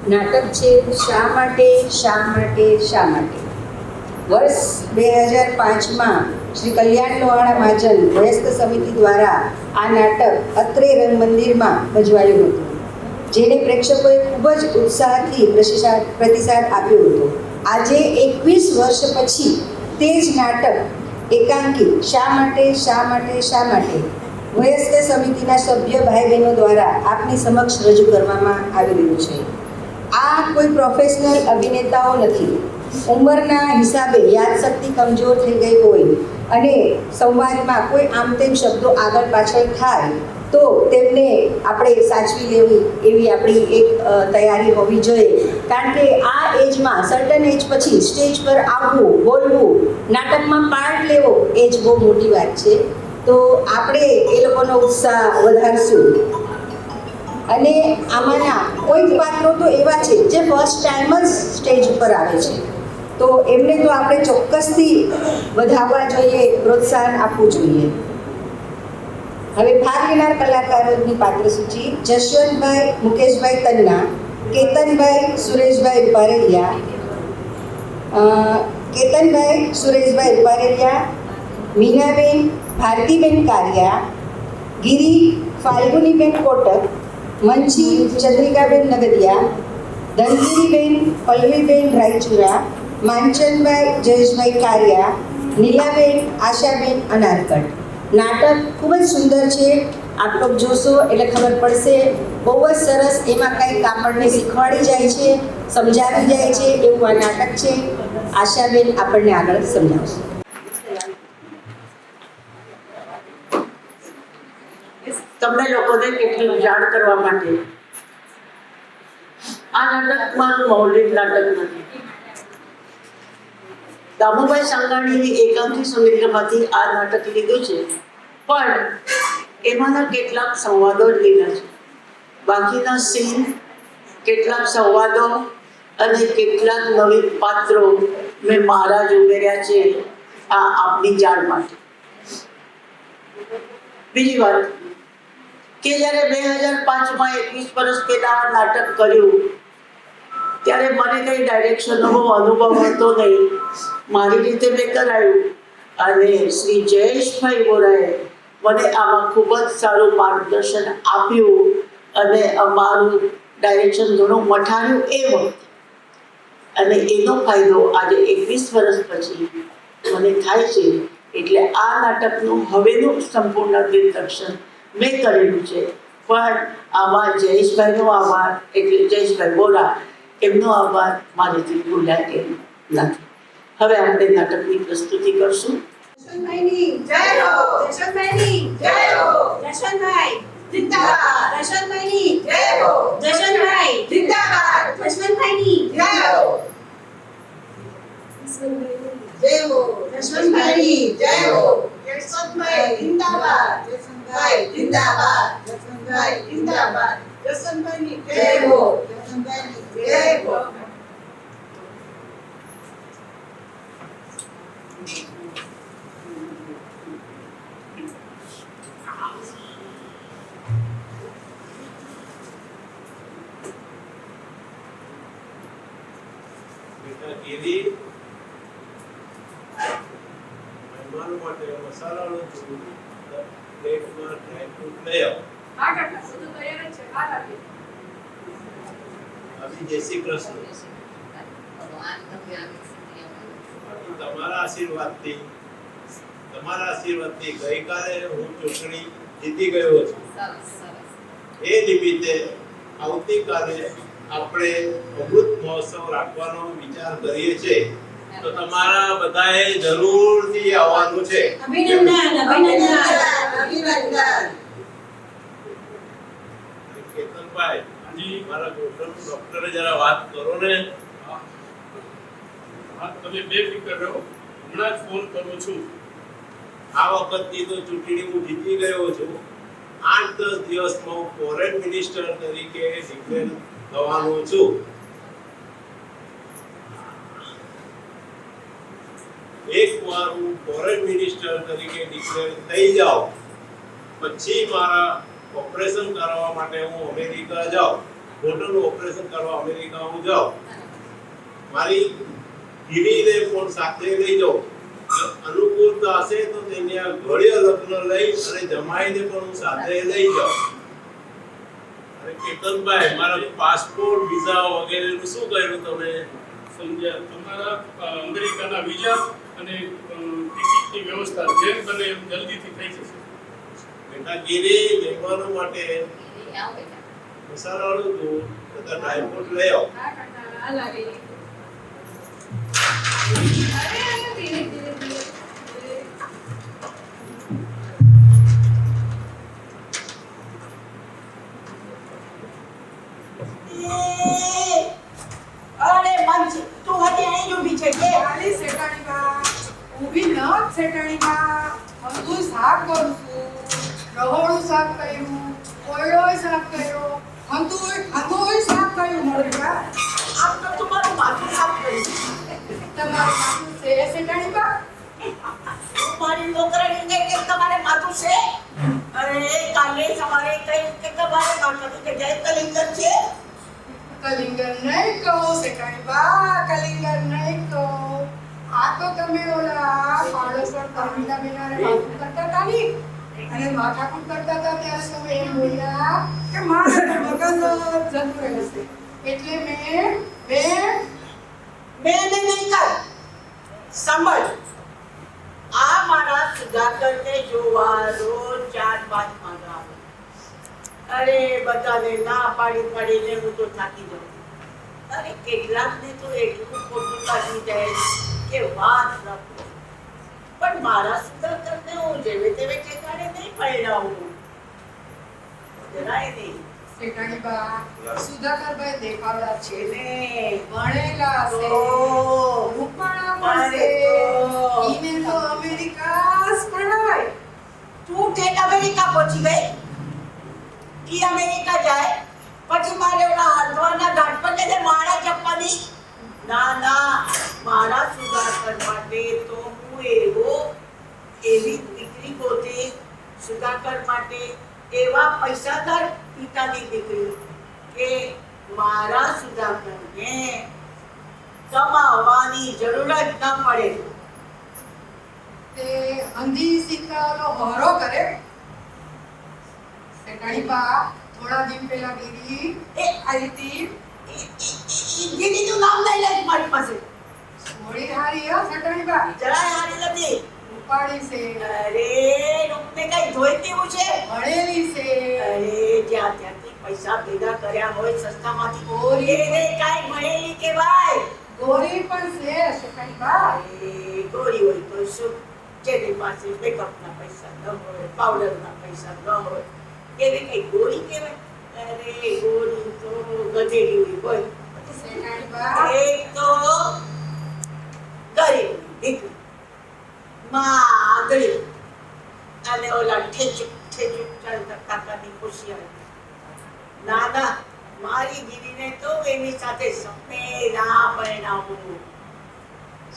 નાટક છે શા માટે શા માટે શા માટે. વર્ષ 2005માં શ્રી કલ્યાણ લોહાણા મહાજન વયસ્ક સમિતિ દ્વારા આ નાટક અત્રે રંગમંદિરમાં ભજવાયું હતું, જેને પ્રેક્ષકોએ ખૂબ જ ઉત્સાહથી પ્રતિસાદ આપ્યો હતો. આજે 21 વર્ષ પછી તે જ નાટક એકાંકી શા માટે શા માટે શા માટે વયસ્ક સમિતિના સભ્ય ભાઈ બહેનો દ્વારા આપની સમક્ષ રજૂ કરવામાં આવી રહ્યું છે. આ કોઈ પ્રોફેશનલ અભિનેતાઓ નથી. ઉંમરના હિસાબે યાદશક્તિ કમજોર થઈ ગઈ હોય અને સંવાદમાં કોઈ આમ તેમ શબ્દો આગળ પાછળ થાય તો તેમને આપણે સાચવી લેવી એવી આપણી એક તૈયારી હોવી જોઈએ. કારણ કે આ એજમાં સર્ટન એજ પછી સ્ટેજ પર આવવું, બોલવું, નાટકમાં પાર્ટ લેવો એ જ બહુ મોટી વાત છે. તો આપણે એ લોકોનો ઉત્સાહ વધારશું. અને આમાંના કોઈક પાત્રો તો એવા છે જે ફર્સ્ટ ટાઈમ જ સ્ટેજ ઉપર આવે છે, તો એમને તો આપણે ચોક્કસથી વધારવા જોઈએ, પ્રોત્સાહન આપવું જોઈએ. હવે ભાગ લેનાર કલાકારોની પાત્ર સૂચિ: જશવંતભાઈ મુકેશભાઈ તન્ના, કેતનભાઈ સુરેશભાઈ રૂપારેલિયા, મીનાબેન ભારતીબેન કારિયા, ગિરી ફાલ્ગુનીબેન કોટક, મંચી ચંદ્રિકાબેન નગદિયા, ધનગીરીબેન પલ્લવીબેન રાયચુરા, માંચનભાઈ જયેશભાઈ કારિયા, નીલાબેન આશાબેન અનારકટ. નાટક ખૂબ જ સુંદર છે. આપ લોકો જોશો એટલે ખબર પડશે. બહુ જ સરસ. એમાં કંઈક આપણને શીખવાડી જાય છે, સમજાવી જાય છે એવું આ નાટક છે. આશાબેન આપણને આગળ સમજાવશે. તમને લોકોને કેટલું જાણ કરવા માટે આ નાટક મારું મૌલિક નાટક નથી. દામુભાઈ સાંગાણીની એકાંકી સંગ્રહમાંથી આ નાટક લીધું છે, પણ એમાંના કેટલાક સંવાદો લીધા છે. બાકીના સીન, કેટલાક સંવાદો અને કેટલાક નવીન પાત્રો મેં મારા જ ઉમેર્યા છે આ આપની જાણ માટે. બીજી વાત કે જ્યારે 2005માં 21 વર્ષ પહેલા નાટક કર્યું ત્યારે મને કંઈ ડાયરેક્શનનો બહુ અનુભવ હતો નહીં. મારી રીતે મેં કરાયું અને શ્રી જયેશભાઈ વોરાએ મને આમાં ખૂબ જ સારું માર્ગદર્શન આપ્યું અને અમારું ડાયરેક્શન ઘણું મઠાર્યું એ વખતે. અને એનો ફાયદો આજે 21 વર્ષ પછી મને થાય છે. એટલે આ નાટકનું હવેનું સંપૂર્ણ દિગ્દર્શન મેં કરેલું છે, પણ આમાં જયેશભાઈનો આભાર, એટલે જયેશભાઈ વોરા, એમનો આભાર મારેથી ભૂલાય એમ નથી. હવે આપણે નાટકની પ્રસ્તુતિ કરશું. જશવંતભાઈની જય હો, જશવંતભાઈની જય હો, જશવંતભાઈ જિંદાબાદ, જશવંતભાઈની જય હો, જશવંતભાઈ જિંદાબાદ, જશવંતભાઈની જય હો, જય હો, જશવંતભાઈની જય હો, જશવંતભાઈ જિંદાબાદ, જશવંતભાઈ જિંદાબાદ, જશવંતભાઈ જિંદાબાદ, જશવંતભાઈની જય હો, જશવંતભાઈની જય હો. ગીરી મહેમાનો માટે મસાલાનો પ્લેટમાં ડ્રાયફ્રૂટ લઈ આવો. હા કાકા, બધું તૈયાર જ છે. હા કાકી. અભી જય શ્રી કૃષ્ણ. તમારા આશીર્વાદથી ગઈકાલે હું ચૂંટણી જીતી ગયો છું. એ નિમિત્તે આવતીકાલે આપણે અમૃત મહોત્સવ રાખવાનો વિચાર કરીએ છીએ, તો તમારા બધાએ જરૂરથી આવવાનું છે. અભિનંદન, અભિનંદન. કેતનભાઈ, મારા ગોઠણનો ડોક્ટરે જરા વાત કરો ને. તમે બેફિકર રહો, હમણાં જ ફોન કરું છું. આ વખતની તો ચૂંટણી હું જીતી ગયો છું. 8-10 દિવસમાં હું ફોરેન મિનિસ્ટર તરીકે ડિક્લેર થવાનો છું. એકવાર હું ફોરેન મિનિસ્ટર તરીકે ડિક્લેર થઈ જાઉં પછી મારા ઓપરેશન કરવા માટે હું અમેરિકા જાઉં મોટરનું ઓપરેશન કરવા અમેરિકા હું જાઉં, મારી ગીરીને પણ સાથે લઈ જાઉં, અનુકૂળતા હશે તો તેને આ ઘડીએ લગ્ન લઈ અને જમાઈને પણ હું સાથે લઈ જાઉં. અને કેતનભાઈ, મારા પાસપોર્ટ વિઝા વગેરેનું શું કર્યું તમે? સમજ્યા? તમારા અમેરિકાના વિઝા અને ટિકિટની વ્યવસ્થા જેમ બને એમ જલ્દીથી થઈ જશે. બેટા ગીરી મહેમાનો માટે મસાલાવાળું દૂધ તથા ડ્રાયફ્રૂટ લઈ આવો. હા કાકા આ લાવી અરે ધીરે ધીરે ધીરે અરે મંજી, તું હજી અહીં જ ઊભી છે કે? આલી સેટાણી બા ઊભી ન સેટાણી બા હું સાફ કરું છું, રહોડું સાફ કર્યું, ઓરડોય સાફ કર્યો, હંધુય સાફ કર્યું. મોરી બા આમ તો તું મારું માથું સાફ કરીશ. તમારું માથું છે સેટાણી બા? મારી નોકરાણી કે તમારે માથું છે? અરે કાલે સવારે કઈ કે તમારે માથાની જગ્યાએ કલિંગર છે. કલિંગર નહીં કહો સેટાણી બા, કલિંગર નહીં કહો. આ તો તમે ઓલા પાડોશર પરમીલા બેનારે માથું કરતા હતા ને, અને માથાકૂટ કરતા હતા ત્યારે તમે એમ બોલ્યા કે મારે મગજ જતું રહેશે, એટલે મેં નહીં કર. સાંભળ, આ મારા સુધાકરને જોવા રોજ 4-5 માંગા આવે. અરે બધાને ના પાડીને હું તો થાકી જાઉં. અરે કેટલાકને તો એટલું ખોટું લાગી જાય કે વાત ન પૂછો. પણ મારા સુધાકરને હું જેવે તેવે ઠેકાણે નહીં પરિણાવું. જરાય નહીં. સેટાણી બા સુધાકરભાઈ દેખાવડા છે, છે ને ભણેલા છે, ઓહ. રૂપાળા પણ છે, ઈને તો અમેરિકા જ ભણાય. તું ઠેઠ અમેરિકા પહોંચી ગઈ. ઈ અમેરિકા જાય પછી મારે ઓલા હાથવાના ઘાટ પર જઈને માળા જપવાની? ના, મારા સુધાકર માટે તો હું એવી દીકરી ગોતી, સુધાકર માટે એવા પૈસાદાર પિતાની દીકરી કે મારા સુધાકરને કમાવાની જરૂર જ ન પડે. તે અંધી સિક્કાનો હરો કરે. સેટાણી બા થોડા દિન પહેલા ગીરી આવી હતી. દીદીનું નામ લઈ લે મારી પાસે. મોડી હારી હો સેટાણી બા, જરાય હારી નથી. રૂપાળી છે, અરે રૂપને કઈ જોઈતી હું છે? ભણેલી છે, અરે ત્યાંથી પૈસા ભેગા કર્યા હોય સસ્તામાંથી ઓરી. એને કાંઈ મળેલી કહેવાય. ગોરી પણ છે સેટાણી બા. અરે ગોરી હોય તો શું, જેની પાસે મેકઅપના પૈસા ન હોય, પાવડરના પૈસા ન હોય, એવી કઈ ગોરી કહેવાય? અરે ગોરી તો ગધેડી હોય. બોલ. સેટાણી બા એક તો ગરીબ દીકરી, માગડી, અને ઓલા ઠેચુક ચાલતા કાકાની ખુશિયારી. ના, મારી ગીરીને તો એની સાથે સપેલા પરિણામું.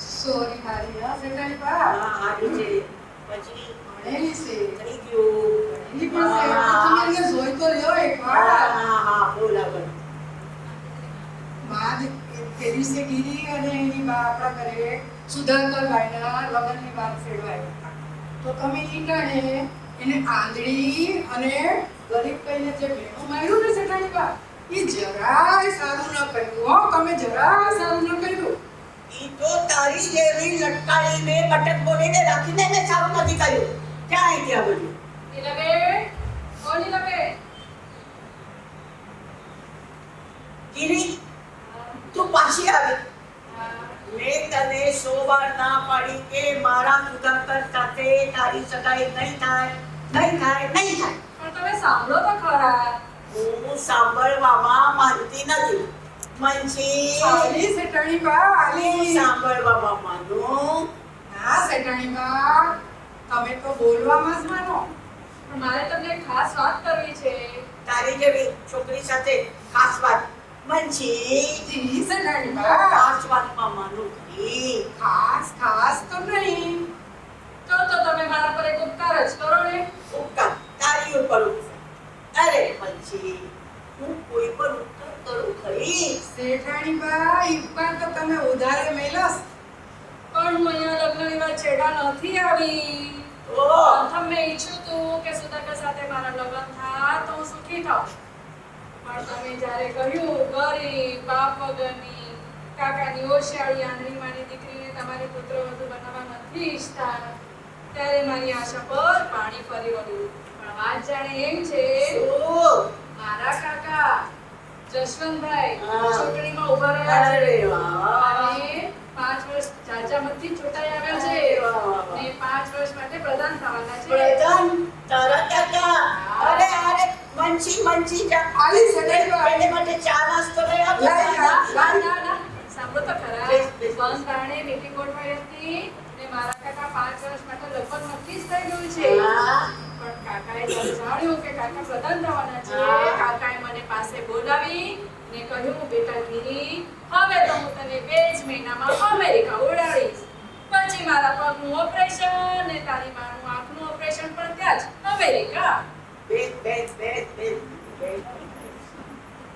સોરી હારી હો સેટાણી બા. હા, હારી છે. પછી ભણેલી છે, થઈ ગયું. ભણેલી પણ છે. તમે એને જોઈ તો લ્યો એકવાર. હા, બોલ આગળ. માં તે દિવસે ગીરી અને એની બા આપણા ઘરે સુધાકરભાઈના લગ્નની વાત ફેરવાયા હતા. તો તમે ઈ ટાણે એને આંધળી અને ગરીબ કહીને જે ભેણું માર્યું ને સેટાણી બા, એ જરાય સારું ન કર્યું હો. તમે જરાય સારું ન કર્યું. ઈ તો તારી જેવી લટકાડીને બટક બોલીને રાખીને મેં સારું નથી કર્યું. ક્યાં આવી ગયા બધું? ગીરી, તું પાછી આવી. મેં તને 100 વાર ના પાડી કે મારા સુધાકર સાથે તારી સગાઈ નહીં થાય. પણ તમે સાંભળો તો ખરા. હું સાંભળવામાં માનતી નથી. મંચી, આલી સેટાણી બા, હું આલી. સાંભળવામાં માનું. ના સેટાણી બા, તમે તો બોલવામાં જ માનો. પણ મારે તમને ખાસ વાત કરવી છે. તારી જેવી છોકરી સાથે ખાસ વાત. મંચી, જી સેટાણી બા, ખાસ વાતમાં માનું ખરી. ખાસ તો નહીં. તો તમે મારા પર એક ઉપકાર જ કરો ને. ઉપકાર તારી ઉપર ઉપકાર. અરે મંચી, હું કોઈ પર ઉપકાર થોડું ખરી. શેઠાણી બા ઈકબાલ તો તમે ઉધારે મેલસ. પણ હું અહીંયા લગ્નની વાત છેડા નથી આવી. ઓ પ્રથમ મેં ઈચ્છ્યું હતું કે સુધાકર સાથે મારા લગ્ન થાય તો હું સુખી થાઉં. પણ તમે જ્યારે કહ્યું ગરીબ બાપ વગરની કાકાની ઓશિયાળી આંધળીમાની દીકરીને તમારી પુત્રવધુ બનાવવા નથી ઈચ્છતા, ત્યારે મારી આશા પર પાણી ફરી વળ્યું. પણ વાત જાણે એમ છે, શું? મારા કાકા જશવંતભાઈ હા. ચૂંટણીમાં ઊભા રહ્યા અરે છે વાહ. અને 5 વર્ષ જાજામતથી ચૂંટાઈ આવ્યા છે અરે વાહ, વાહ, વાહ. ને 5 વર્ષ માટે પ્રધાન થવાના છે. પ્રધાન તારા કાકા. અરે અરે મંચી જા. આલી શેઠાણી બા. એને માટે ચા નાસ્તો લઈ આપ. ના, ના, ના. સાંભળો તો ખરા. બેસ, બેસ. બંધારણે meeting ગોઠવાઈ હતી ને મારા કાકા 5 વર્ષ માટે લગભગ નક્કી જ થઈ ગયું છે. હા. પણ કાકાએ જ્યારે જાણ્યું કે કાકા પ્રધાન થવાના છે, હા. કાકાએ મને પાસે બોલાવી ને કહ્યું, બેટા ગિરી, હવે તો હું તને 2 જ મહિનામાં અમેરિકા ઉડાડીશ. પછી મારા પગનું ઓપરેશન ને તારી માનું આંખનું ઓપરેશન પણ ત્યાં જ અમેરિકા. બેસ.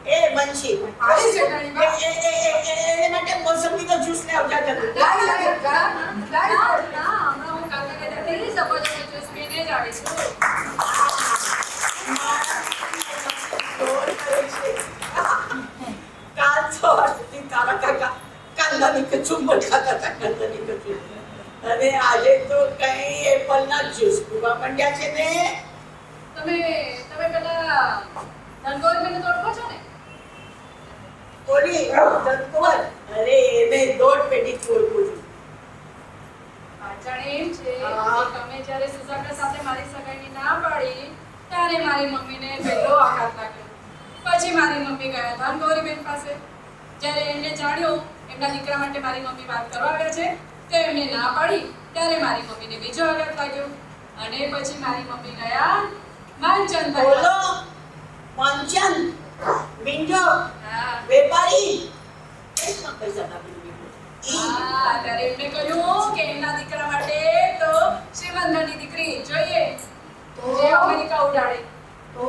એ બંશી. આલી શેઠાણી બા. એને માટે મોસંબીનો જ્યુસ લે આવજા જલ્દી. લાઈ, લાઈ, ના, લાઈ. ના, હમણાં હું કાકાને ત્યાંથી સફરજનનો જ્યુસ પીને જ આવી છું. કાલ સવારથી તારા કાકા કાંદાની કચુંબર ખાતા હતા, કાંદાની કચુંબર. અને આજે તો કઈ એપલના જ્યુસ પીવા માંડ્યા છે ને. તમે પેલા ધનગોરીબેનને તો ઓળખો છો ને? ઓલી ધનકુંવર. અરે એને દોઢ પેઢીથી ઓળખું છું. પાછળ એમ છે હા. કે તમે જ્યારે સુધાકર સાથે મારી સગાઈની ના પાડી ત્યારે મારી મમ્મીને પહેલો આઘાત લાગ્યો. પછી મારી મમ્મી ગયા ધનગોરીબેન પાસે. જ્યારે એમને જાણ્યું એમના દીકરા માટે મારી મમ્મી વાત કરવા આવ્યા છે તો એમને ના પાડી ત્યારે મારી મમ્મીને બીજો આઘાત લાગ્યો. અને પછી મારી મમ્મી ગયા માનચંદભાઈ બોલો. પાસે. મંચન મિંજો હા. વેપારી કેટલા પૈસા કાપી હા, ત્યારે એમને કહ્યું કે એમના દીકરા માટે તો શ્રીમંતની દીકરી જોઈએ જે અમેરિકા ઉડાડે. તો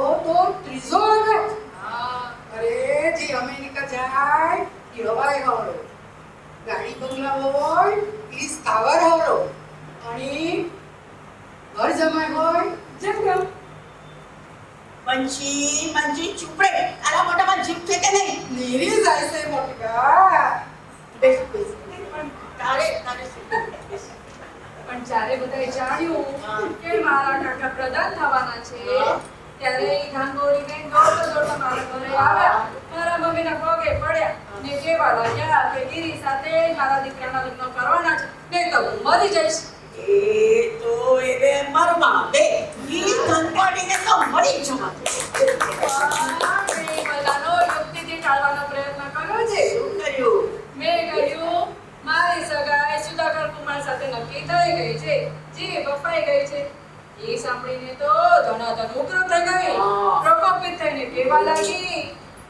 ત્રીજો આઘાત. હા. અરે જે અમેરિકા જાય એ હવાઈ હવળો, ગાડી બંગલા હોય એ સ્થાવર હવળો, અને ઘર જમાઈ હોય જંગમ. મંચી ચૂપ રે. આલા મોટામાં જીભ છે કે નહીં? નીરી જાય છે મોટી બા. બેસ. પણ તારે શું? પણ જ્યારે બધાએ જાણ્યું હા. કે મારા કાકા પ્રધાન થવાના છે હા. ત્યારે ઈ ધાંગોરીબેન દોડતા મારા ઘરે આવ્યા, મારા મમ્મીના પગે પડ્યા ને કહેવા લાગ્યા કે ગિરી સાથે મારા દીકરાના લગ્ન કરવાના છે, નહીં તો હું મરી જઈશ. એ તો એને મરમાં દે. ઈ ધનપાડીને તો મરી જવા દે. મેં બધાનો યુક્તિથી ટાળવાનો પ્રયત્ન કર્યો છે. શું કર્યું? મેં કહ્યું મારી સગાઈ સુધાકર કુમાર સાથે નક્કી થઈ ગઈ છે, જી બફાઈ ગઈ છે. એ સાંભળીને તો ધનાધન ઉગ્ર થઈ ગઈ. હા. પ્રકોપિત થઈને કહેવા લાગી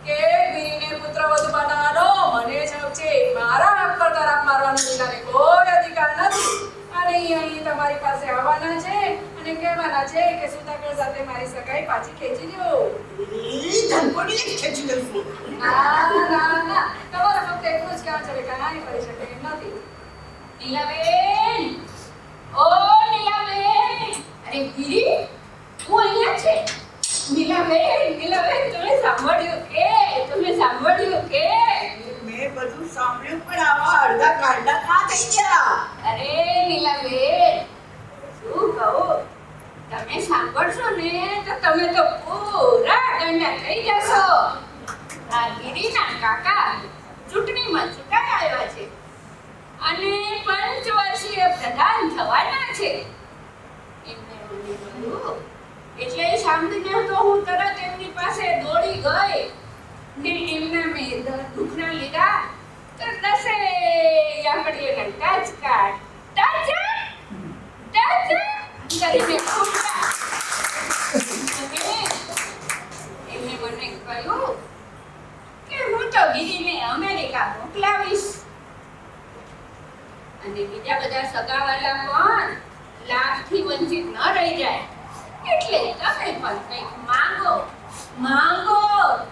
કે ગિરીને પુત્રવધુ બનાવવાનો મને જ હક છે, મારા હક પર તરાપ મારવાનો દીકરાને કોઈ અધિકાર નથી. અને ઈ અહીં તમારી પાસે આવવાના છે અને કહેવાના છે કે સુધાકર સાથે મારી સગાઈ પાછી ખેંચી લ્યો. ઈ ધનપાડીને ખેંચી લઉં છું. ના, તમારે ફક્ત એટલું જ કામ છે કે નાની કરી શકે એમ નથી. નીલાબેન, ઓ નીલાબેન, અરે ગિરી, તું અહીંયા છે? નીલાબેન, તમે સાંભળ્યું કે? મેં બધું સાંભળ્યું પણ આવા અડધા કાંડા કાં થઈ ગયા? અરે નીલાબેન, શું કહું, તમે સાંભળશો ને તો તમે તો પૂરા ગાંડા થઈ જશો. આ ગિરીના કાકા ચૂંટણીમાં ચૂંટાઈ આવ્યા છે અને પંચવર્ષીય પ્રધાન થવાના છે. એમને મને કહ્યું એટલે સાંભળીને તો હું તરત એમની પાસે દોડી ગઈ ને એમના મેં દુઃખના લીધા તો દસે આંગળીઓના ટચકા કરીને ફૂટ્યા. અને એમને મને કહ્યું કે હું તો ગિરીને અમેરિકા મોકલાવીશ અને બીજા બધા સગાવાલા પણ લાભથી વંચિત ન રહી જાય. એટલે તમે પણ કંઈક માંગો માંગો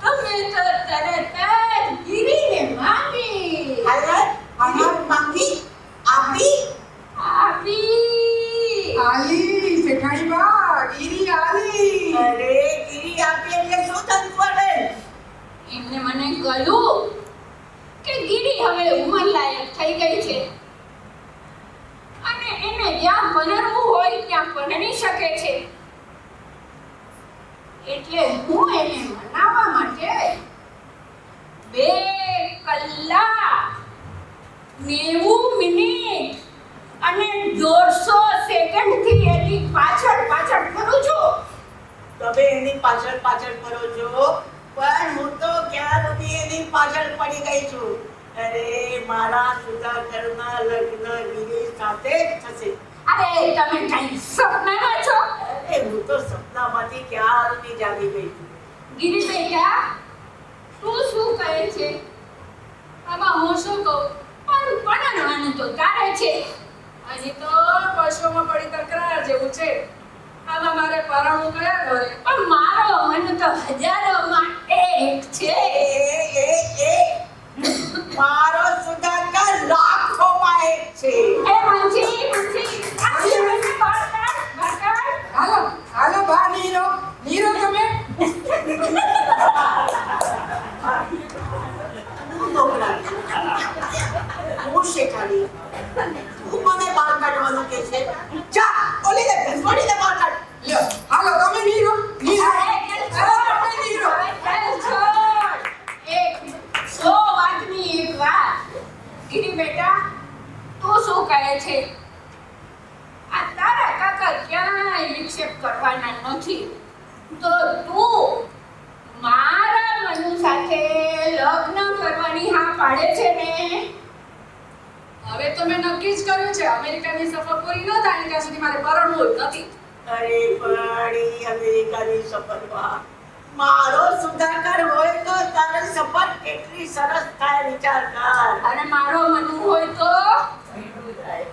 તમે તો તરત જ ગીરીને માંગી અરે અમાર માંગી આપી આપી આલી શેઠાણી બા ગીરી આલી. અરે ગીરી આપી એટલે શું થતું પડે? એમને મને કહ્યું કે ગીરી હવે ઉંમરલાયક થઈ ગઈ છે અને એને જ્યાં પરણવું હોય ત્યાં પરણી શકે છે, એટલે હું એને મનાવવા માટે 2 કલાક 90 મિનિટ અને 150 સેકન્ડથી એની પાછળ ફરું છું. તમે એની પાછળ ફરો છો, પણ હું તો ક્યાં સુધી એની પાછળ પડી ગઈ છું. અરે મારા સુધાકરના લગ્ન ગીરી સાથે જ થશે. અરે તમે કઈ સપનામાં છો? અરે હું તો સપનામાંથી ક્યાં સુધી જાગી ગઈ છું. ગિરી બેટા, તું શું કહે છે? આમાં હું શું કહું? પણ પરણવાનું તો તારે છે. અહીં તો વર્ષોમાં પડી તકરાર જેવું છે. આમાં મારે પરણવું કયા ઘરે? પણ મારો મન તો હજારોમાં એક છે. મારો સુધાકર લાખોમાં એક છે. એ મંજી આખી મને બહાર કાઢ. હાલો હાલો બા નીરો તમે. હું નોકરા. હું શેઠાણી. તું મને બહાર કાઢવાનું કે છે? જા ઓલી ને ભેંસવાડી ને બહાર કાઢ. લ્યો હાલો તમે નીરો નીરો. અરે તમે નીરો. છોડ. એક 100 વાતની એક વાત. ગિરી બેટા, તું શું કહે છે? આ તારા કાકા ક્યાંય વિક્ષેપ કરવાના નથી, તો તું મારા મનુ સાથે લગ્ન કરવાની હા પાડે છે ને? હવે તો મેં નક્કી જ કર્યું છે, અમેરિકાની સફર પૂરી ન થાય ત્યાં સુધી મારે પરણવું જ નથી. અરે પણ ઈ અમેરિકાની સફરમાં મારો સુધાકર હોય તો તારી સફર કેટલી સરસ થાય વિચાર કર. અને મારો મનુ હોય તો?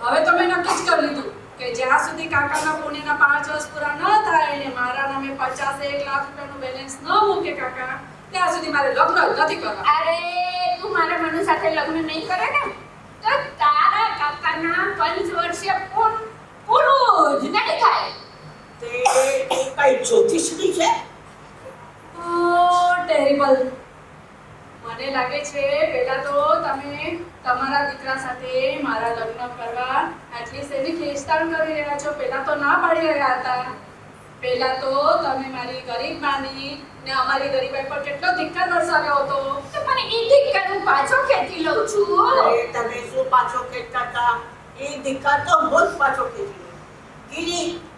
હવે તો મેં નક્કી જ કરી લીધું કે જ્યાં સુધી કાકાના પુણ્યના 5 વર્ષ પૂરા ન થાય અને મારા નામે 51 લાખ રૂપિયાનું બેલેન્સ ન મૂકે કાકા, ત્યાં સુધી મારે લગ્ન જ નથી કરવા. અરે તું મારા મનુ સાથે લગ્ન નહીં કરે ને, તો તારા કાકાના 5 વર્ષે પૂરું જ નહીં થાય. તે કઈ જ્યોતિષની છે? ટેરિબલ. મને લાગે છે પહેલા તો તમે તમારા દીકરા સાથે મારા લગ્ન કરવા એટલીસ્ટ એની ખેંચતાણ કરી રહ્યા છો. પહેલા તો ના પાડી રહ્યા હતા. પહેલા તો તમે મારી ગરીબ માની ને અમારી ગરીબાઈ પર કેટલો ધિક્કાર વરસાવ્યો હતો. તો પણ એ ધિક્કાર હું પાછો ખેંચી લઉં છું. અરે તમે શું પાછો ખેંચતા હતા? એ ધિક્કાર તો હું જ પાછો ખેંચી લઉં.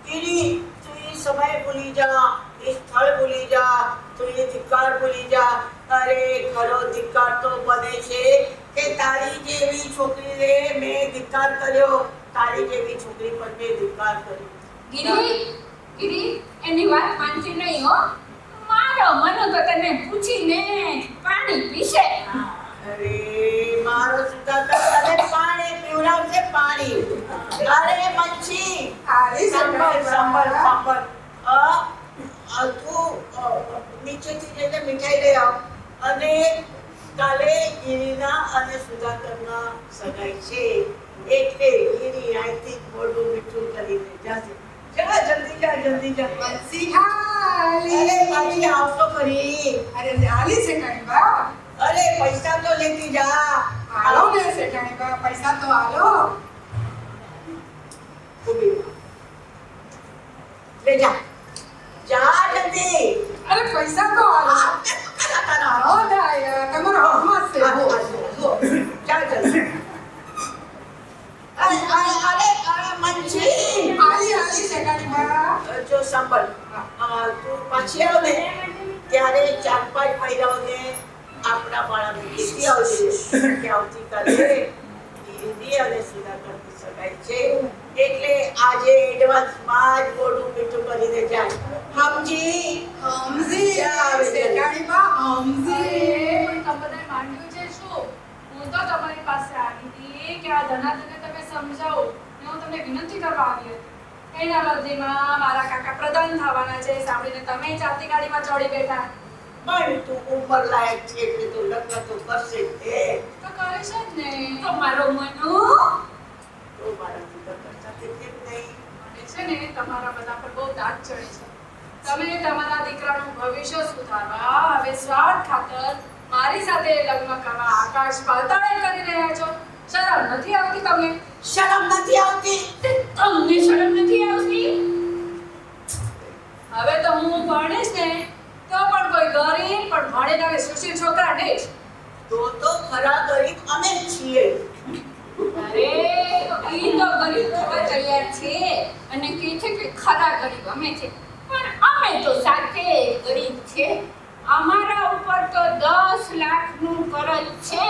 ગીરી તું એ સમય ભૂલી જા, એ સ્થળ ભૂલી જા, તું એ ધિક્કાર ભૂલી જા. અરે ખરો ધિક્કાર તો બને છે કે તારી જેવી છોકરીને મેં ધિક્કાર કર્યો, તારી જેવી છોકરી પર મેં ધિક્કાર કર્યો. ગિરી એની વાત માનતી નહીં હો. મારો મનો તો તને પૂછીને પાણી પીશે. અરે મારો સુધાકર તને પાણી પીવડાવશે, પાણી. અરે મચ્છી સાંભળ. તું નીચેથી જઈને મીઠાઈ લઈ આવ. અને કાલે ગિરીના અને સુધાકરના સગાઈ છે, એટલે ગિરી અહીંથી મોઢું મીઠું કરીને જશે. જા જલ્દી જા. બંસી હાલી. અરે પાછી આવતો ખરી. અરે આલી શેઠાણી બા. અરે પૈસા તો લેતી જા. હાલો ને શેઠાણી બા, પૈસા તો હાલો. ઊભી રહો. લે જા જલ્દી. અરે પૈસા તો હાલો. આપને તો ખરા તારા. હો દાયા તમારા હાથમાં જ છે. હો. ચાલ જલ્દી. અરે મંજી. આલી શેઠાણી બા. જો સાંભળ, તું પાછી આવ ને ત્યારે 4-5 મહિનાઓને આપણા બાળાને કીધી આવજે કે આવતીકાલે ગિરી અને સુધાકરની સગાઈ છે, એટલે આજે એડવાન્સમાં જ મોઢું મીઠું કરીને જાય. સમજી શેઠાણી બા સમજી. પણ તમે બધાએ માંગ્યું છે શું? હું તો તમારી પાસે આવી હતી કે આ ધનાધનને તમે સમજાવો ને હું તમને વિનંતી કરવા આવી હતી. એના બદલીમાં મારા કાકા પ્રધાન થવાના છે સાંભળીને તમે જાતિ ગાડીમાં ચડી બેઠા. પણ તું ઉંમર લાયક છે એટલે તું લગ્ન તો કરશે જ તે. તો કરીશ જ ને. તો મારો મનુ તો મારા દીકરા સાથે કેમ નહીં? મને છે ને તમારા બધા પર બહુ દાગ ચડી છે. તમે તમારા દીકરાનું ભવિષ્ય સુધારવા હવે સ્વાર્થ ખાતર મારી સાથે લગ્ન કરવા આકાશ પાતાળે કરી રહ્યા છો. શરમ નથી આવતી તમને? શરમ નથી આવતી? તમને શરમ નથી આવતી? હવે તો હું ભણીશ ને તો પણ કોઈ ગરીબ પણ ભણેલા કે સુશીલ છોકરા નહીં. તો ખરા ગરીબ અમે જ છીએ. અરે ઈ તો ગરીબ થવા તૈયાર છે અને કહે છે કે ખરા ગરીબ અમે છે, પણ અમે તો સાથે ગરીબ છે. અમારા ઉપર તો 10 લાખનું કરજ છે.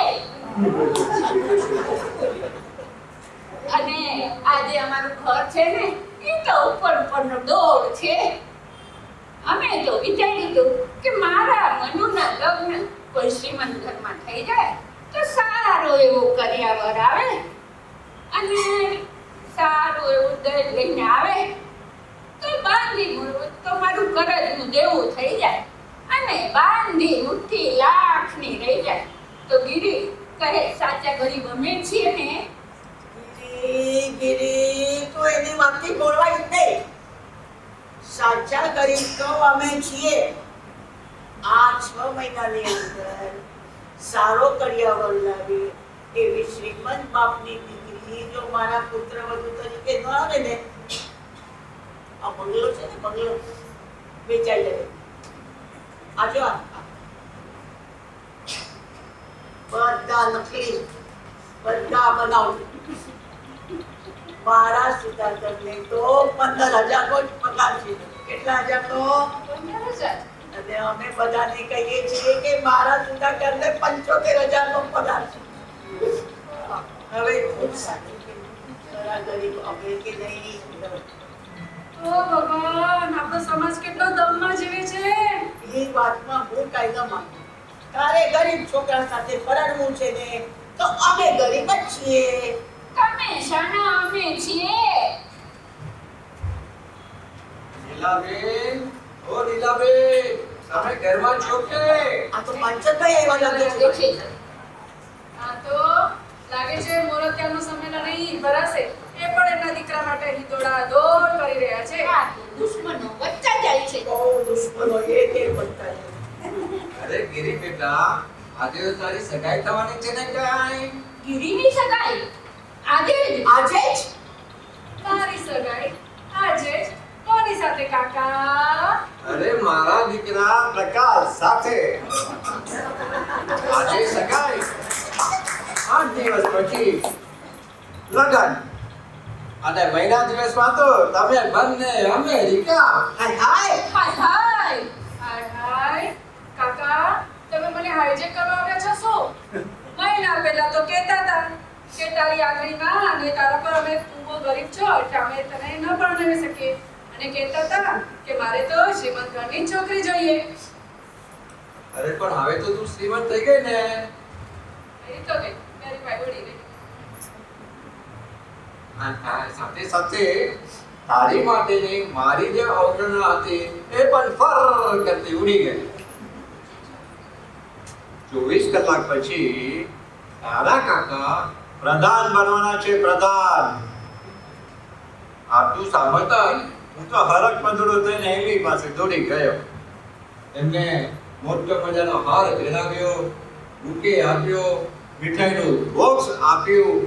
અને આજે અમારું ઘર છે ને એ તો ઉપરનો દોડ છે. અમે તો વિચાર્યું હતું કે મારા મનુના લગ્ન કોઈ શ્રીમંત ઘરમાં થઈ જાય તો સારો એવો કરિયાવર આવે અને સારું એવું દહેજ લઈને આવે તો બાંધી મૂળવું તો મારું કરજનું દેવું થઈ જાય અને બાંધી મુઠ્ઠી લાખની રહી જાય. તો ગિરી કહે સાચા ગરીબ અમે છીએ ને. ગિરી તું એની વાતથી બોલવાય જ નહીં. સાચા ગરીબ તો અમે છીએ. આ 6 મહિનાની અંદર સારો કરિયાવર લાવી એવી શ્રીમંત બાપની દીકરી જો મારા પુત્ર વધુ તરીકે ન આવે ને, આ બંગલો છે ને બંગલો વેચાઈ જાય. આજો બધા નકલી, બધા બનાવટી. મારા સુધાકરને તો 15,000 નો જ પગાર છે. કેટલા હજારનો? 15,000. અને અમે બધાને કહીએ છીએ કે મારા સુધાકરને 75,000 નો પગાર છે. હવે ખૂબ સારી ખરા ગરીબ અમે કે નહીં. ઓ ભગવાન, આપણો સમાજ કેટલો દમમાં જીવે છે. એ વાતમાં હું કાંઈ ન માનું. તારે ગરીબ છોકરા સાથે પરણવું છે ને તો અમે ગરીબ જ છીએ. તમે શાના અમે છીએ? નીલાબેન, ઓ નીલાબેન, તમે ઘરમાં છો કે? આ તો પાંચનભાઈ એવા લાગે છે. આ તો લાગે છે મોરત્યાનો સંમેલન અહીં ભરાશે. એ પણ એમના દીકરા માટે અહીં દોડાદોડ કરી રહ્યા છે. આ દુશ્મનો વચ્ચા જાય છે. બહુ દુશ્મનો એક બનતા છે. અરે ગિરી બેટા, આજે તો તારી સગાઈ થવાની છે ને કાંઈ? ગિરીની સગાઈ આજે જ? આજે જ મારી સગાઈ આજે જ કોની સાથે કાકા? અરે મારા દીકરા પ્રકાશ સાથે. આજે સગાઈ, 8 દિવસ પછી લગન અને મહિના દિવસમાં તો તમે બંને અમેરિકા. હાય હાય હાય હાય. હાય હાય કાકા, તમે મને હાઈજેક કરવા આવ્યા છો શું? મહિના પહેલા તો કહેતા હતા કે તારી આંગળીમાં અને તારા પર અમે તું બહુ ગરીબ છો એટલે અમે તને ન પરણાવી શકીએ, અને કહેતા હતા કે મારે તો શ્રીમંત ઘરની જ છોકરી જોઈએ. અરે પણ હવે તો તું શ્રીમંત થઈ ગઈ ને. એ તો કે મારી ભાઈ ઉડી ગઈ. અને સાથે સાથે તારી માટેની મારી જે અવગણના હતી એ પણ ફર કરતી ઉડી ગઈ. 24 કલાક પછી તારા કાકા પ્રધાન બનવાના છે. પ્રધાન. આટલું સાંભળતા હું તો હરખ પંદડો થઈને એમની પાસે દોડી ગયો. એમને મોટો મજાનો હાર પહેરાવ્યો, બુકે આપ્યો, મીઠાઈનું બોક્સ આપ્યું.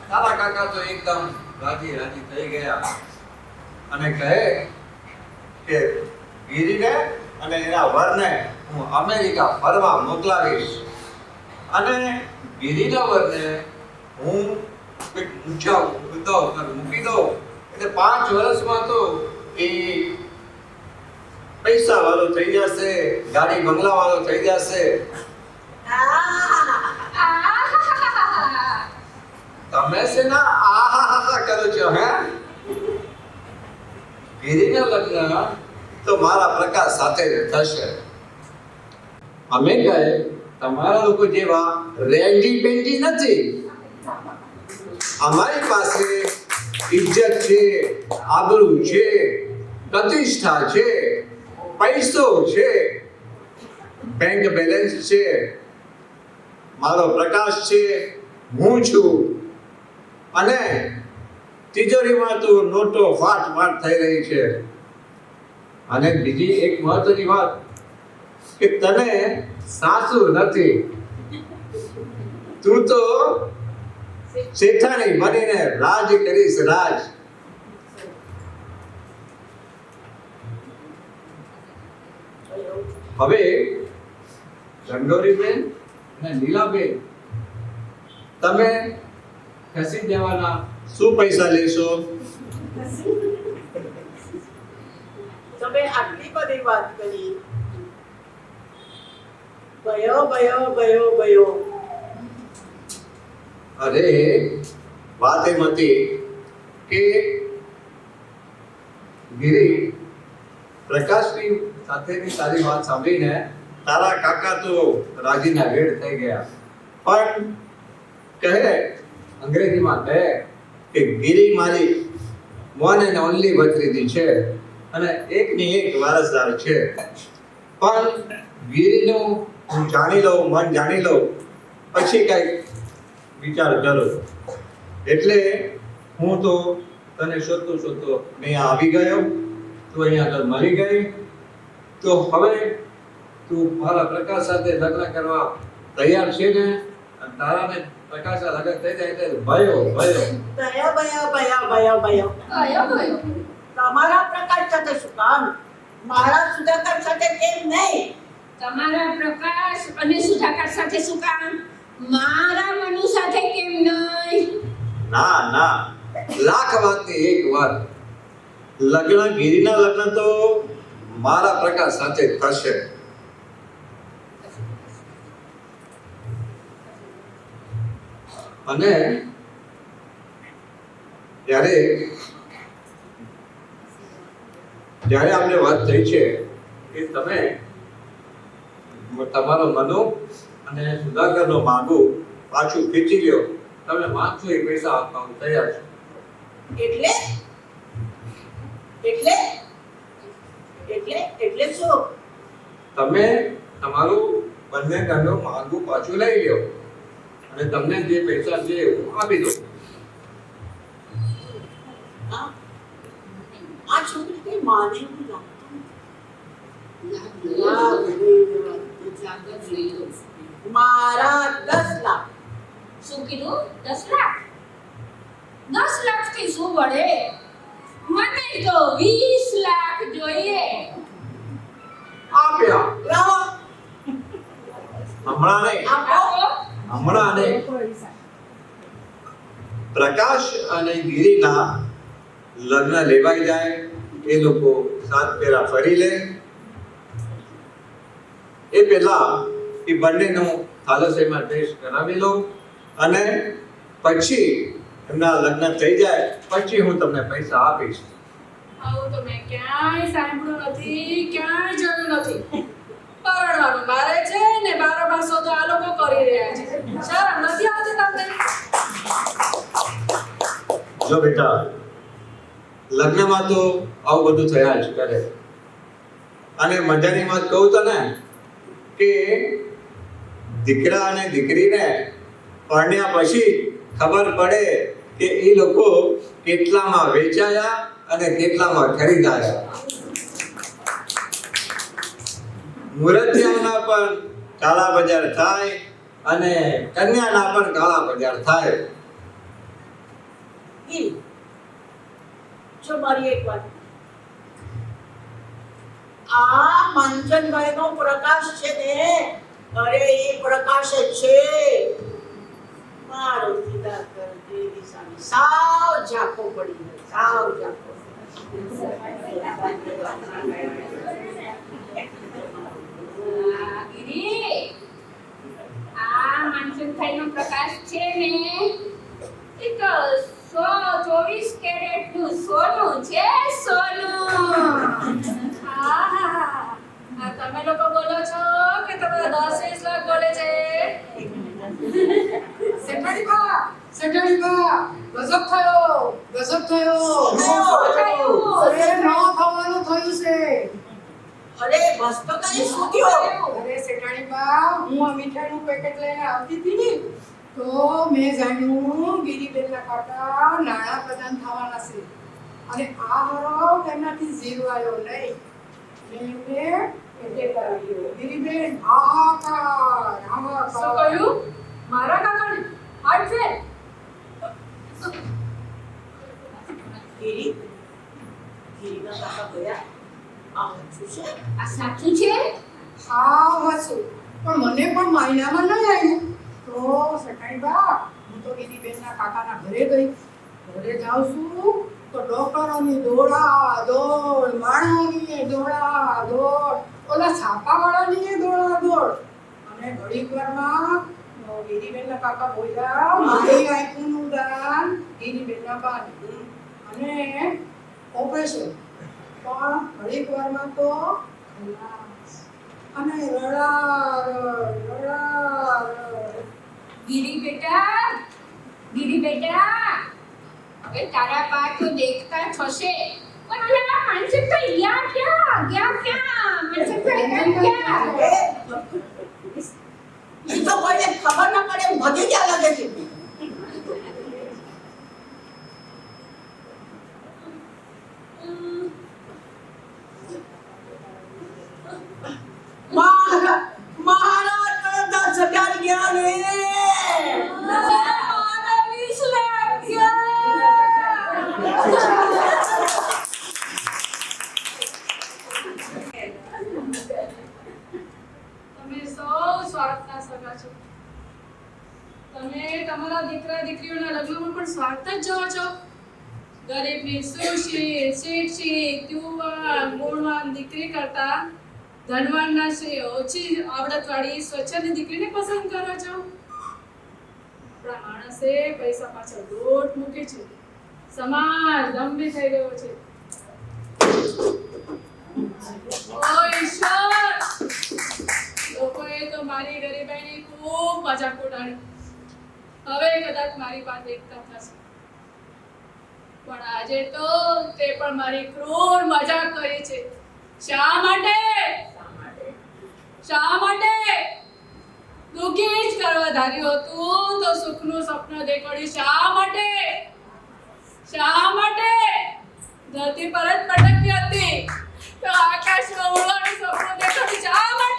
તારા કાકા તો એકદમ રાજી રાજી થઈ ગયા અને કહે કે ગિરીને અને એના વરને હું અમેરિકા ફરવા મોકલાવીશ અને ગિરીના વરને હું એક ઊંચા હોદ્દા ઉપર મૂકી દઉં એટલે 5 વર્ષમાં તો એ પૈસા વાળો થઈ જશે, ગાડી બંગલા વાળો થઈ જશે. તમે છે ને આહાહા કરો છો હે? ગિરીના લગ્ન તો મારા પ્રકાશ સાથે જ થશે. અમે કહે તમારા લોકો જેવા રેંજી પેંજી નથી. અમારી પાસે ઇજ્જત છે, આબરૂ છે, પ્રતિષ્ઠા છે. પૈસો છે, બેંક બેલેન્સ છે, મારો પ્રકાશ છે, હું છું, અને તિજોરીમાં તો નોટો ફાટ ફાટ થઈ રહી છે. અને બીજી એક મહત્વની વાત કે તને સાસુ નથી, તું તો શેઠાણી બનીને રાજ કરીશ, રાજ. હવે ચંદોરીબેન અને લીલાબેન, તમે ખસી દેવાના શું પૈસા લેશો? તમે આટલી બધી વાત કરી, ભયો ભયો ભયો ભયો. અરે વાત એમ હતી કે ગિરી, પ્રકાશની સાથેની તારી વાત સાંભળીને તારા કાકા તો રાજીના રેડ થઈ ગયા, પણ કહે અંગ્રેજીમાં કહે કે ગિરી મારી વન એન્ડ ઓનલી ભત્રીજી છે અને એકની એક વારસદાર છે. પણ ગિરીનું હું જાણી લઉં, મન જાણી લઉં, પછી કંઈક વિચાર કરું. એટલે હું તો તને શોધતો અહીંયા આવી ગયો, તું અહીંયા આગળ મળી ગઈ, તો હવે તું મારા પ્રકાશ સાથે લગ્ન કરવા તૈયાર છે ને? અને તારાને પ્રકાશ લગ્ન થઈ જાય એટલે ભયો ભયો ભયો ભયો ભયો ભયો ભયો. કયો તમારા પ્રકાશ સાથે શું કામ? મારા સુધાકર સાથે કેમ નહીં? તમારા પ્રકાશ અને સુધાકર સાથે શું કામ? મારા મનુ સાથે કેમ નહીં? ના ના, લાખ વાતની એક વાત. લગ્ન, ગિરીના લગ્ન તો મારા પ્રકાશ સાથે થશે. અને જ્યારે આપણે વાત થઈ છે કે તમે તમારો મનો અને સુધાકરનો માંગુ પાછું ખેંચી લ્યો, તમે માંગશો એ પૈસા આપવા હું તૈયાર છું. એટલે એટલે એટલે એટલે શું? તમે તમારું બંને ઘરનું માંગુ પાછું લઈ લ્યો અને તમને જે પૈસા છે હું આપી દઉં. હા? આ છોકરી કઈ માને એવું લાગતું મારા 10 લાખ. શું કીધું? 10 લાખ? 10 લાખથી શું વળે? મને તો 20 લાખ જોઈએ. આપ્યા લાવો. હમણાં નહીં, આપો. હમણાં નહીં. પ્રકાશ અને ગિરીના લગ્ન લેવાઈ જાય, એ લોકો સાત ફેરા ફરી લે, એ પહેલા એ બંનેનું થાલેસેમિયા ટેસ્ટ કરાવી લો અને પછી એમના લગ્ન થઈ જાય પછી હું તમને પૈસા આપીશ. આવું તો મેં ક્યાંય સાંભળ્યું નથી, ક્યાંય જોયું નથી. પરણવાનું મારે છે ને બારોબાસો તો આ લોકો કરી રહ્યા છે. શરમ નથી આવતી તમને? જો બેટા, લગ્નમાં તો આવું બધું થયા જ કરે. અને મજાની વાત કહું તને કે દીકરા અને દીકરીને પરણ્યા પછી ખબર પડે કે એ લોકો કેટલામાં વેચાયા અને કેટલામાં ખરીદાયા. મુરતિયાના પણ કાળા બજાર થાય અને કન્યાના પણ કાળા બજાર થાય. જો મારી એક વાત, આ મંજનભાઈ નો પ્રકાશ છે ને, અરે એ પ્રકાશ જ છે મારો સુધાકર દેવી સામે સાવ ઝાંખો પડી ગયો, સાવ ઝાંખો. ગિરી, આ માનસનભાઈનો પ્રકાશ છે ને, એ તો 124 કેરેટનું સોનું છે, સોનું. આ તમે લોકો બોલો છો કે તમારા 10-20 લાખ બોલે છે? શેઠાણી બા, ગજબ થયો, ગજબ થયો. શું થયું? અરે ન થવાનું થયું છે. અરે બસ તો કઈ શું થયું? અરે શેઠાણી બા, હું આ મીઠાઈનું પેકેટ લઈને આવતી હતી ને, તો મેં જાણ્યું ગિરીબેનના કાકા નાણાં પ્રધાન થવાના છે અને આ હરો તેમનાથી જીરવાયો નહીં. મેં એમને પેટે કરાવ્યો. ગિરીબેન હાહાકાર, શું હાહાકાર. કહ્યું? મારા કાકાને હાર્ટ ફેલ? ગિરીના કાકા ગયા? આ સાચું છે? આ સાચું છે? હા હસું, પણ મને પણ માયનામાં નહીં આવ્યું. તો શેઠાણી બા, હું તો ગિરીબેનના કાકાના ઘરે ગઈ. ઘરે જાઉં છું તો ડોક્ટરોની દોડા દોડ, માણસોની દોડા દોડ, ઓલા છાપાવાળાની દોડા દોડ, અને ઘડીક વારમાં ગિરીબેનના કાકા બોલ્યા, મારી આંખનું દાન ગિરીબેનના બાને, અને ઓપરેશન. પણ ઘડીક વારમાં તો ખલાસ. અને રડારડ. ગિરી બેટા, હવે તારા પા તો દેખતા થશે, પણ ઓલા માનસિકભાઈ ગયા ક્યાં? માનસિકભાઈ ગયા? ઈ તો કોઈને ખબર ન પડે મને ક્યાં લાગે છે? મારા તો 10,000 ગયા ને. મારા 20 લાખ ગયા. તમે સૌ સ્વાર્થના સગા છો. તમે તમારા દીકરા દીકરીઓના લગ્નમાં પણ સ્વાર્થ જ જોવો છો. ગરીબની સુશી, શીશી, ત્યુવાન, ગુણવાન દીકરી કરતા ધનવાનના છે ઓછી આવડતવાળી સ્વચ્છની દીકરીને પસંદ કરો છો. આપણા માણસે પૈસા પાછળ દોટ મૂકે છે. સમાજ લંબી થઈ ગયો છે. ઓ ઈશ્વર, લોકોએ તો મારી ગરીબાઈની ખૂબ મજાક ઉડાડી. હવે કદાચ મારી પાસે એકતા થશે, પણ આજે તો તે પણ મારી ક્રૂર મજાક કરી છે. શા માટે? દુઃખી જ કરવા ધાર્યું હતું તો સુખનું સ્વપ્ન દેખાડ્યું. શા માટે? ધરતી પર જ ભટકતી હતી તો આકાશમાં ઉડવાનું સપનું દેખાડ્યું. શા માટે?